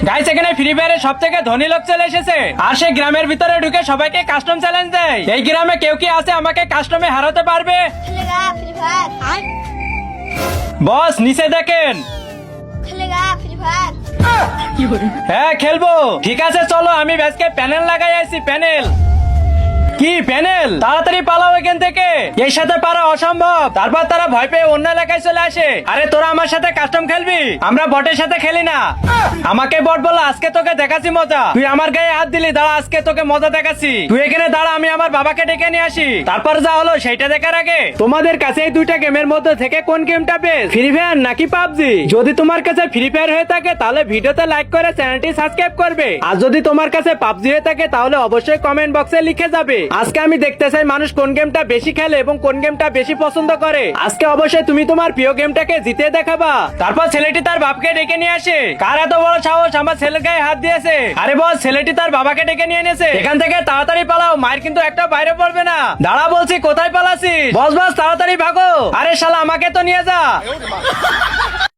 Guys এখানে free ফায়ারের সবথেকে ধনী লোক চলে এসেছে আর সে গ্রামের ভিতরে ঢুকে সবাইকে কাস্টম চ্যালেঞ্জ দেয়। এই গ্রামে কেউ কি আছে আমাকে কাস্টমে হারাতে পারবে? खेलेगा फ्री फायर বস নিচে দেখেন। खेलेगा फ्री फायर হ্যাঁ খেলবো। ঠিক আছে চলো, আমি ব্যাসকে প্যানেল লাগাই আছি। প্যানেল কি প্যানেল? তাড়াতাড়ি পালাও এখান থেকে, এর সাথে পারা অসম্ভব। তারপর তারা ভয় পেয়ে অন্য এলাকায় চলে আসে। আরে তোরা আমার সাথে কাস্টম খেলবি? আমরা বটের সাথে খেলি না। আমাকে বট বলো, আজকে তোকে দেখাচ্ছি মজা। তুই আমার গায়ে হাত দিলি, দাঁড়া আজকে তোকে মজা দেখাচ্ছি। তুই এখানে দাঁড়া, আমি আমার বাবাকে ডেকে নিয়ে আসি। তারপর যা হলো সেইটা দেখার আগে তোমাদের কাছে এই দুইটা গেমের মধ্যে থেকে কোন গেমটা বেস্ট, ফ্রি ফায়ার নাকি পাবজি? যদি তোমার কাছে ফ্রি ফায়ার হয়ে থাকে তাহলে ভিডিওতে লাইক করে চ্যানেলটি সাবস্ক্রাইব করবে, আর যদি তোমার কাছে পাবজি হয়ে থাকে তাহলে অবশ্যই কমেন্ট বক্সে লিখে যাবে। আজকে আমি দেখতে চাই মানুষ কোন গেমটা বেশি খেলে এবং কোন গেমটা বেশি পছন্দ করে। আজকে অবশ্যই তুমি তোমার প্রিয় গেমটাকে জিতে দেখাবা। তারপর ছেলেটি তার বাপকে ডেকে নিয়ে আসে। কার এত বড় সাহস আমার ছেলের গায়ে হাত দিয়েছে? আরে বস, ছেলেটি তার বাবাকে ডেকে নিয়ে এনেছে। এখান থেকে তাড়াতাড়ি পালাও, মায়ের কিন্তু একটা বাইরে পড়বে না। দাঁড়া বলছি, কোথায় পালাছিস? বস বস তাড়াতাড়ি ভাগো। আরে শালা আমাকে তো নিয়ে যা।